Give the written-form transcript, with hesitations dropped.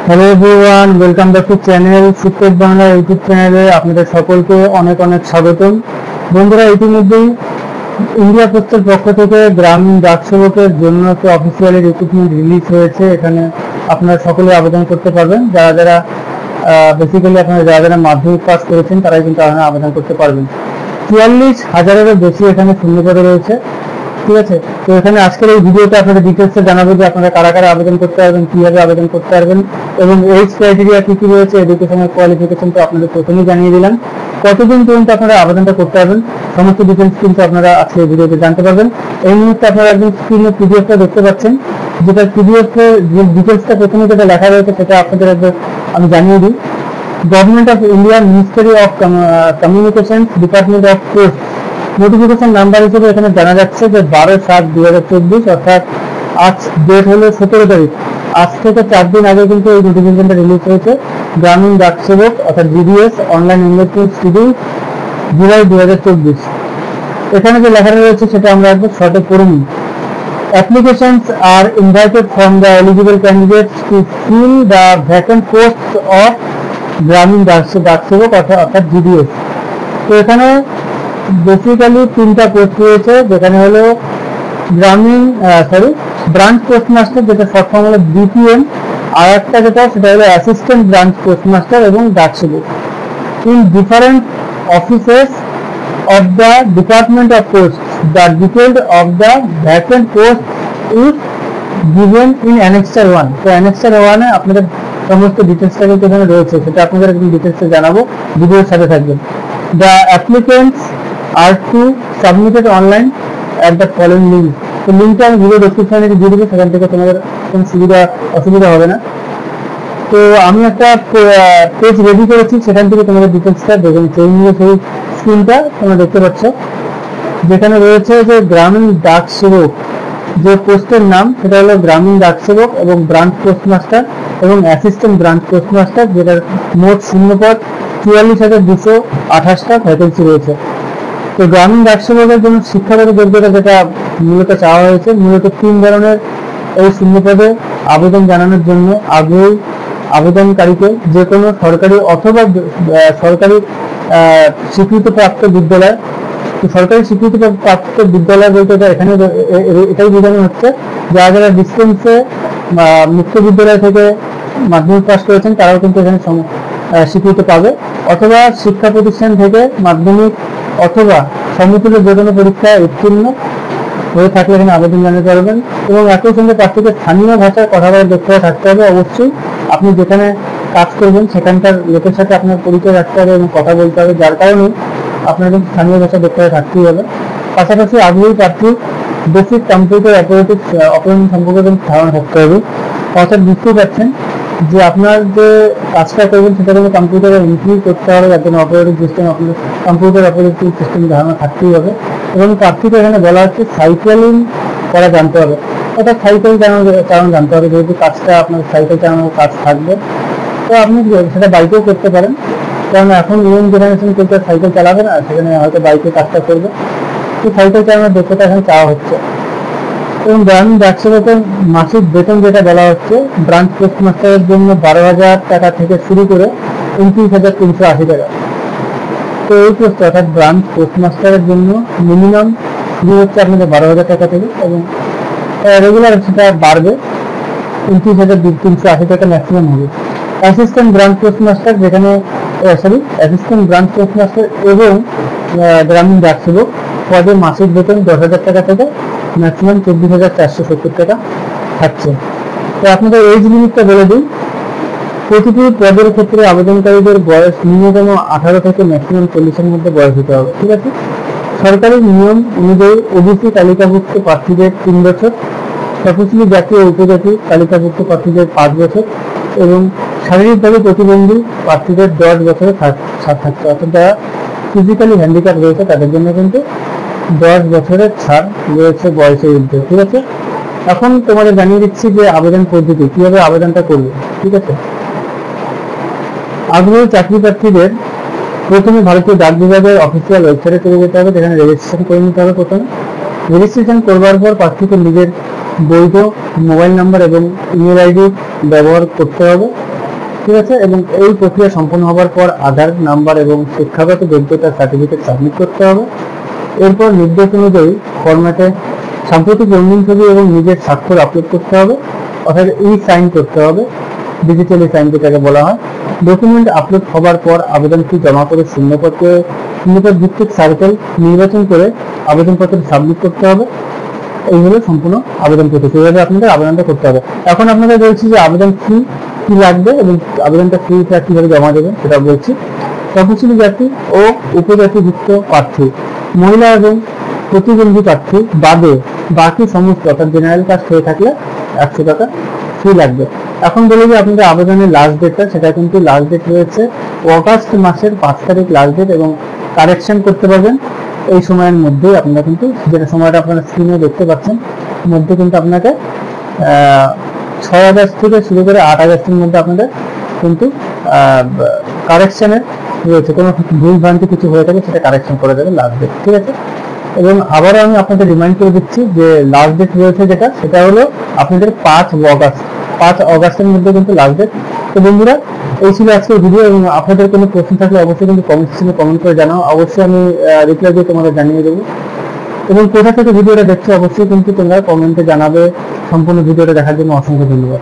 Hello everyone, welcome back to channel শিক্ষক Bangla YouTube চ্যানেলে আপনাদের সকলকে অনেক অনেক স্বাগতম। বন্ধুরা, ইতিমধ্যেই ইন্ডিয়া পোস্টের পক্ষ থেকে গ্রামীণ ডাক সেবকের জন্য একটা অফিসিয়ালি রিক্রুটমেন্ট রিলিজ হয়েছে। এখানে আপনারা সকলে আবেদন করতে পারবেন। যারা যারা বেসিক্যালি আপনারা যারা যারা মাধ্যমিক পাস করেছেন তারাই কিন্তু আবেদন করতে পারবেন। ৪৪,০০০-এরও বেশি এখানে শূন্যপদে রয়েছে। ঠিক আছে, তো এখানে আজকের এই ভিডিওতে আপনাদের ডিটেলসে জানাবো যে আপনারা কারা কারা আবেদন করতে পারবেন, কিভাবে আবেদন করতে পারবেন এবং এজ ক্রাইটেরিয়া কি কি রয়েছে, এডুকেশনাল কোয়ালিফিকেশন তো আপনাদের প্রথমেই জানিয়ে দিলাম। কতদিন পর্যন্ত আপনারা আবেদনটা করতে পারবেন সমস্ত ডিটেলস কিন্তু আপনারা আজকে এই ভিডিওতে জানতে পারবেন। এই মুহূর্তে আপনারা একদম স্ক্রিনে পিডিএফটা দেখতে পাচ্ছেন, যেটা পিডিএফ এর যে ডিটেলসটা প্রথমে যেটা লেখা রয়েছে সেটা আপনাদের একবার আমি জানিয়ে দিই। Government of India, ministry of communication, department of post, notification number হিসেবে এখানে জানা যাচ্ছে যে 12/7/2024, অর্থাৎ আজ ডেট হলো 17 তারিখ। আজ থেকে 4 দিন আগে কিন্তু এই নোটিফিকেশনটা রিলিজ হয়েছে। গ্রামীণ ডাক সেবক অর্থাৎ GDS online investment schedule, July 2024। এখানে যে লেখা রয়েছে সেটা আমরা একবার শর্টে পড়ে নিই। Applications are invited from the eligible candidates to fill the vacant posts of গ্রামীণ ডাক সেবক অর্থাৎ জিডিএস। তো এখানে বেসিক্যালি 3টা পোস্ট রয়েছে, যেখানে হলো গ্রামীণ ব্রাঞ্চ পোস্টমাস্টার, যেটা শর্ট ফর্ম হলো বিপিএম, আর একটা যেটা সেটা হলো অ্যাসিস্ট্যান্ট ব্রাঞ্চ পোস্টমাস্টার এবং ডাক সেবক in different offices of the Department of Posts. The details of the vacant post is given in Annexure 1. তো Annexure 1 এ আপনাদের সমস্ত ডিটেলসটা কিন্তু এখানে রয়েছে, সেটা আপনাদের একদম ডিটেলসে জানাবো, ভিডিওর সাথে থাকবেন। The applicants are to submitted online at the following link. তো লিঙ্কটা আমি ভিডিও ডেসক্রিপশনে দিয়ে দেবো, সেখান থেকে তোমাদের কোনো অসুবিধা হবে না। তো আমি একটা পেজ রেডি করেছি, সেখান থেকে তোমাদের ডিটেলসটা দেখে নিচ্ছি। এই নিয়ে সেই স্ক্রিনটা তোমরা দেখতে পাচ্ছ, যেখানে রয়েছে যে গ্রামীণ ডাক সেবক যে পোস্টের নাম সেটা হলো গ্রামীণ ডাক সেবক এবং ব্রাঞ্চ পোস্টমাস্টার এবং অ্যাসিস্ট্যান্ট ব্রাঞ্চ পোস্টমাস্টার, যেটার মোট শূন্যপদ 44,228টা ভ্যাকেন্সি রয়েছে। তো গ্রামীণ ডাক সেবকের জন্য শিক্ষাগত যোগ্যতা যেটা মূলত চাওয়া হয়েছে, মূলত 3 ধরনের এই শূন্যপদে আবেদন জানানোর জন্য আগ্রহী আবেদনকারীকে যে কোনো সরকারি অথবা সরকারি স্বীকৃতিপ্রাপ্ত বিদ্যালয়। সরকারি স্বীকৃতিপ্রাপ্ত বিদ্যালয় বলতে এখানে এটাই বোঝানো হচ্ছে যারা যারা ডিস্টেন্সে মুক্ত বিদ্যালয় থেকে মাধ্যমিক পাস করেছেন তারাও কিন্তু এখানে স্বীকৃতি পাবে, অথবা শিক্ষা প্রতিষ্ঠান থেকে মাধ্যমিক অথবা সমতুল্য যে কোনো পরীক্ষায় উত্তীর্ণ হয়ে থাকলে এখানে আবেদন জানাতে পারবেন। এবং একই সঙ্গে প্রার্থীকে স্থানীয় ভাষায় কথা বলার দক্ষতা থাকতে হবে। অবশ্যই আপনি যেখানে কাজ করবেন সেখানকার লোকের সাথে আপনার পরিচয় রাখতে হবে এবং কথা বলতে হবে, যার কারণে আপনার কিন্তু স্থানীয় ভাষা দক্ষতা থাকতেই হবে। পাশাপাশি আগ্রহী প্রার্থী বেসিক কম্পিউটার অপারেশন সম্পর্কে ধারণা থাকতে হবে। অর্থাৎ বুঝতেই পারছেন যে আপনার যে কাজটা করবেন সেটা কিন্তু কম্পিউটারে এন্ট্রি করতে হবে, যার জন্য operating system computer operating system ধারণা থাকতেই হবে। এবং প্রার্থীকে এখানে বলা হচ্ছে সাইকেলিং করা জানতে হবে, অর্থাৎ সাইকেল চালানো জানতে হবে। যেহেতু কাজটা আপনার সাইকেল চালানোর কাজ থাকবে, তো আপনি সেটা বাইকেও করতে পারেন, কারণ এখন ইয়ং জেনারেশন কেউ সাইকেল চালাবে না, সেখানে হয়তো বাইকে কাজটা করবে। তো সাইকেল চালানোর দক্ষতা এখানে চাওয়া হচ্ছে। এবং গ্রামীণ ডাক সেবকের মাসিক বেতন যেটা বলা হচ্ছে, ব্রাঞ্চ পোস্টমাস্টারের জন্য 12,000 টাকা থেকে শুরু করে 29,380 টাকা। তো এই পোস্ট অর্থাৎ ব্রাঞ্চ পোস্টমাস্টারের জন্য মিনিমাম শুরু হচ্ছে আপনাদের 12,000 টাকা থেকে, এবং রেগুলার সেটা বাড়বে, 29,380 টাকা ম্যাক্সিমাম হবে। অ্যাসিস্ট্যান্ট ব্রাঞ্চ পোস্টমাস্টার যেখানে অ্যাসিস্ট্যান্ট ব্রাঞ্চ পোস্টমাস্টার এবং গ্রামীণ ডাক সেবক পদে মাসিক বেতন 10,000 টাকা থেকে ম্যাক্সিমাম 24,470 টাকা থাকছে। তো আপনাদের এজ লিমিটটা বলে দিই। প্রতিটি পদের ক্ষেত্রে আবেদনকারীদের বয়স ন্যূনতম 18 থেকে ম্যাক্সিমাম 40-এর মধ্যে বয়স হতে হবে। ঠিক আছে, সরকারি নিয়ম অনুযায়ী ওবিসি তালিকাভুক্ত প্রার্থীদের 3 বছর, তফসিলি জাতি ও উপজাতি তালিকাভুক্ত প্রার্থীদের 5 বছর এবং শারীরিকভাবে প্রতিবন্ধী প্রার্থীদের 10 বছরের ছাড় থাকছে। অর্থাৎ যারা ফিজিক্যালি হ্যান্ডিক্যাপ রয়েছে তাদের জন্য কিন্তু 10 বছরের ছাড় রয়েছে বয়সের মধ্যে। ঠিক আছে, এখন তোমাদের জানিয়ে দিচ্ছি যে আবেদন পদ্ধতি, কিভাবে আবেদনটা করবে। ঠিক আছে, আগ্রহী চাকরি প্রার্থীদের প্রথমে ভারতীয় ডাক বিভাগের অফিসিয়াল ওয়েবসাইটে চলে যেতে হবে, যেখানে রেজিস্ট্রেশন করে নিতে হবে। প্রথমে রেজিস্ট্রেশন করবার পর প্রার্থীকে নিজের বৈধ মোবাইল নাম্বার এবং ইমেল আইডি ব্যবহার করতে হবে ঠিক আছে। এবং এই প্রক্রিয়া সম্পন্ন হওয়ার পর আধার নাম্বার এবং শিক্ষাগত যোগ্যতার সার্টিফিকেট সাবমিট করতে হবে। এরপর নির্দেশ অনুযায়ী ফরম্যাটে সাম্প্রতিক রঙিন ছবি এবং নিজের স্বাক্ষর আপলোড করতে হবে, অর্থাৎ সাইন করতে হবে, ডিজিটালি সাইন যেটাকে বলা হয়। ডকুমেন্ট আপলোড হবার পর আবেদনটি জমা করে শূন্যপদ ভিত্তিক সার্কেল নির্বাচন করে আবেদনপত্র সাবমিট করতে হবে। এই হলো সম্পূর্ণ আবেদন প্রক্রিয়া। এইভাবে আপনাদের আবেদনটা করতে হবে। এখন আপনাদের বলছি যে আবেদন ফি কি লাগবে এবং আবেদনটা ফিটা কিভাবে জমা দেবেন সেটা বলছি। তপশিলি জাতি ও উপজাতিভুক্ত প্রার্থী, মহিলা এবং প্রতিবন্ধী প্রার্থী বাদে বাকি সমস্ত অর্থাৎ জেনারেল কাস্ট হয়ে থাকলে 100 টাকা ফি লাগবে। এখন বলে যে আপনাদের আবেদনের লাস্ট ডেটটা, সেটা কিন্তু লাস্ট ডেট রয়েছে অগাস্ট মাসের 5 তারিখ লাস্ট ডেট, এবং কারেকশন করতে পারবেন এই সময়ের মধ্যেই। আপনারা কিন্তু যেটা সময়টা আপনারা স্ক্রিনে দেখতে পাচ্ছেন মধ্যে কিন্তু আপনাকে 6 আগস্ট থেকে শুরু করে 8 আগস্টের মধ্যে আপনাদের কিন্তু কারেকশনের রয়েছে। কোনো ভুল ভ্রান্তি কিছু হয়ে থাকে সেটা কারেকশন করে দেবে লাস্ট ডেট, ঠিক আছে। এবং আবারও আমি আপনাদের রিমাইন্ড করে দিচ্ছি যে লাস্ট ডেট রয়েছে যেটা, সেটা হলো আপনাদের 5 অগাস্টের মধ্যে কিন্তু লাস্ট ডেট। তো বন্ধুরা, এই ছিল আজকের ভিডিও, এবং আপনাদের কোনো প্রশ্ন থাকলে অবশ্যই কিন্তু কমেন্ট সেকশনে কমেন্ট করে জানাও, অবশ্যই আমি রিপ্লাই দিয়ে তোমাদের জানিয়ে দেবো। এবং কোথা থেকে ভিডিওটা দেখছো অবশ্যই কিন্তু তোমরা কমেন্টে জানাবে। সম্পূর্ণ ভিডিওটা দেখার জন্য অসংখ্য ধন্যবাদ।